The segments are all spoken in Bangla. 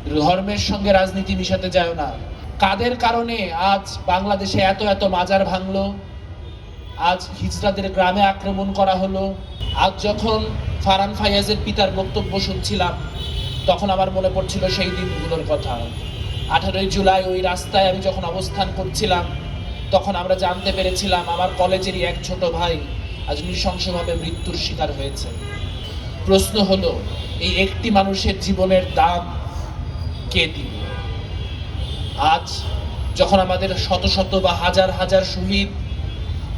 ধর্মের সঙ্গে রাজনীতি মিশাতে যায় না। কাদের কারণে আজ বাংলাদেশে এত এত মাজার ভাঙলো, আজ হিজড়াদের গ্রামে আক্রমণ করা হলো। আজ যখন ফারহান ফায়াজের পিতার বক্তব্য শুনছিলাম, তখন আমার মনে পড়ছিল সেই দিনগুলোর কথা। 18 জুলাই ওই রাস্তায় আমি যখন অবস্থান করছিলাম, তখন আমরা জানতে পেরেছিলাম আমার কলেজেরই এক ছোট ভাই আজ নৃশংসভাবে মৃত্যুর শিকার হয়েছে। প্রশ্ন হলো, এই একটি মানুষের জীবনের দাম কে দিবে? আজ যখন আমাদের শত শত বা হাজার হাজার শহীদ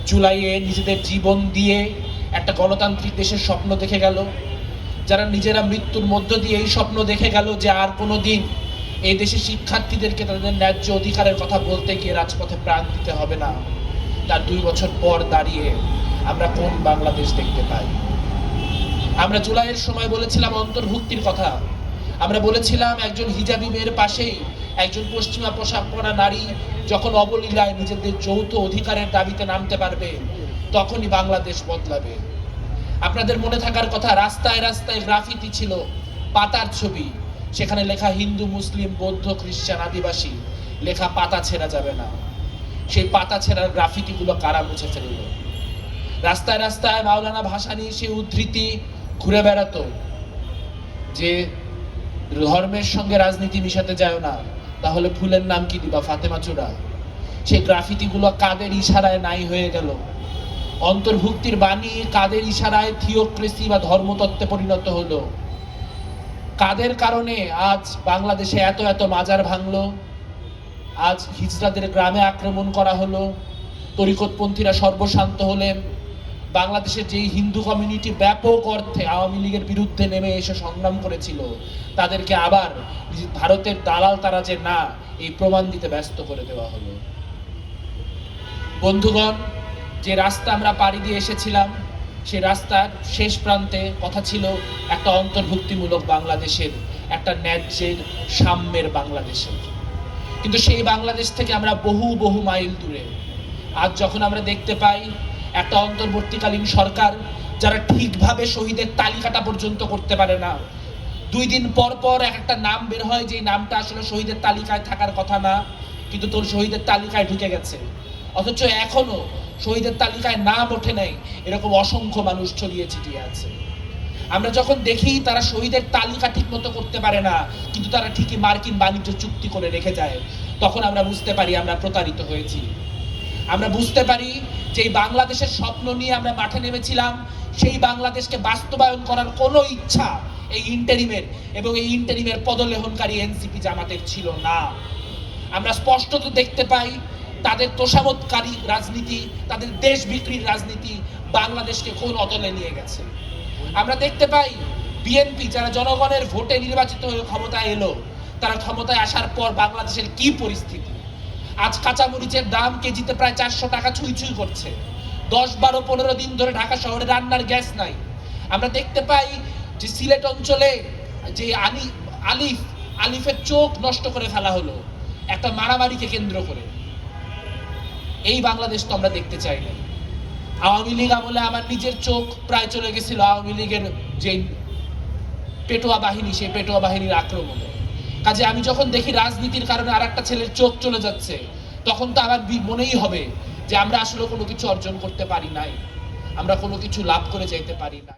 জুলাইয়ে নিজেদের জীবন দিয়ে একটা গণতান্ত্রিক দেশের স্বপ্ন দেখে গেল, যারা নিজেরা মৃত্যুর মধ্য দিয়ে এই স্বপ্ন দেখে গেল যে আর কোনো দিন এই দেশের শিক্ষার্থীদেরকে তাদের ন্যায্য অধিকারের কথা বলতে গিয়ে রাজপথে প্রাণ দিতে হবে না, তার 2 বছর পর দাঁড়িয়ে আমরা কোন বাংলাদেশ দেখতে পাই? আমরা জুলাইয়ের সময় বলেছিলাম অন্তর্ভুক্তির কথা, আমরা বলেছিলাম একজন হিজাবি মেয়ের পাশেই একজন পশ্চিমা পোশাক পরা নারী যখন অবলীলায় নিজেদের যৌথ অধিকারের দাবিতে নামতে পারবে, তখনই বাংলাদেশ বদলাবে। আপনাদের মনে থাকার কথা, রাস্তায় রাস্তায় গ্রাফিতি ছিল, পাতার ছবি, সেখানে লেখা হিন্দু, মুসলিম, বৌদ্ধ, খ্রিস্টান, আদিবাসী, লেখা পাতা ছেঁড়া যাবে না। সেই পাতা ছেঁড়ার গ্রাফিতিগুলো কারা মুছে ফেলল? রাস্তায় রাস্তায় মাওলানা ভাসানী সেই উদ্ধৃতি ঘুরে বেড়াতো যে ধর্মের সঙ্গে রাজনীতি মিশাতে যায় না, তাহলে ফুলের নাম কি দিবা? ফাতেমা চূড়া। সেই গ্রাফিতিগুলো কাদের ইশারায় নাই হয়ে গেল? অন্তর্ভুক্তির বাণী কাদের ইশারায় থিওক্রেসি বা ধর্মতত্ত্বে পরিণত হলো? কাদের কারণে আজ বাংলাদেশে এত এত মাজার ভাঙলো, আজ হিজড়াদের গ্রামে আক্রমণ করা হলো, তরিকতপন্থীরা সর্বশান্ত হলেন, বাংলাদেশের যেই হিন্দু কমিউনিটি ব্যাপক অর্থে আওয়ামী লীগের বিরুদ্ধে নেমে এসে সংগ্রাম করেছিল, তাদেরকে আবার ভারতের দালাল তারা যে না, এই প্রমাণ দিতে ব্যস্ত করে দেওয়া হলো। বন্ধুগণ, যে রাস্তা আমরা পাড়ি দিয়ে এসেছিলাম, সেই রাস্তার শেষ প্রান্তে কথা ছিল একটা অন্তর্ভুক্তিমূলক বাংলাদেশের, একটা ন্যায্যের সাম্যের বাংলাদেশের। কিন্তু সেই বাংলাদেশ থেকে আমরা বহু বহু মাইল দূরে। আজ যখন আমরা দেখতে পাই একটা অন্তর্বর্তীকালীন সরকার যারা ঠিকভাবে শহীদের তালিকাটা পর্যন্ত করতে পারে না, 2 দিন পর পর একটা নাম বের হয় যে নামটা আসলে শহীদের তালিকায় থাকার কথা না, কিন্তু তোর শহীদের তালিকায় ঢুকে গেছে, অথচ এখনো শহীদের তালিকায় নাম ওঠে নাই, এরকম অসংখ্য মানুষ ছড়িয়ে ছিটিয়ে আছে। আমরা যখন দেখি তারা শহীদের তালিকা ঠিক মতো করতে পারে না, কিন্তু তারা ঠিকই মার্কিন বাণিজ্য চুক্তি করে রেখে যায়, তখন আমরা বুঝতে পারি আমরা প্রতারিত হয়েছি। আমরা বুঝতে পারি যে এই বাংলাদেশের স্বপ্ন নিয়ে আমরা মাঠে নেমেছিলাম, সেই বাংলাদেশকে বাস্তবায়ন করার কোনো ইচ্ছা এই ইন্টারিমের এবং এই ইন্টারিমের পদলেহনকারী এনসিপি জামাতের ছিল না। আমরা স্পষ্টত দেখতে পাই তাদের তোষামতকারী রাজনীতি, তাদের দেশ বিক্রির রাজনীতি বাংলাদেশকে কোন অতলে নিয়ে গেছে। আমরা দেখতে পাই বিএনপি যারা জনগণের ভোটে নির্বাচিত হয়ে ক্ষমতায় এলো, তারা ক্ষমতায় আসার পর বাংলাদেশের কি পরিস্থিতি। আজ কাঁচামরিচের দাম কেজিতে প্রায় 400 টাকা ছুঁই ছুঁই করছে। 10, 12, 15 দিন ধরে ঢাকা শহরে রান্নার গ্যাস নাই। আমরা দেখতে পাই যে সিলেট অঞ্চলে যে আলিফের চোখ নষ্ট করে ফেলা হলো একটা মারামারিকে কেন্দ্র করে। এই বাংলাদেশ তো আমরা দেখতে চাই না। আওয়ামী লীগ আমলে আমার নিজের চোখ প্রায় চলে গেছিল আওয়ামী লীগের যে পেটোয়া বাহিনী, সেই পেটোয়া বাহিনীর আক্রমণে। কাজে আমি যখন দেখি রাজনীতির কারণে আর একটা ছেলের চোখ চলে যাচ্ছে, তখন তো আমার মনেই হবে যে আমরা আসলে কোনো কিছু অর্জন করতে পারি নাই, আমরা কোনো কিছু লাভ করে যেতে পারি না।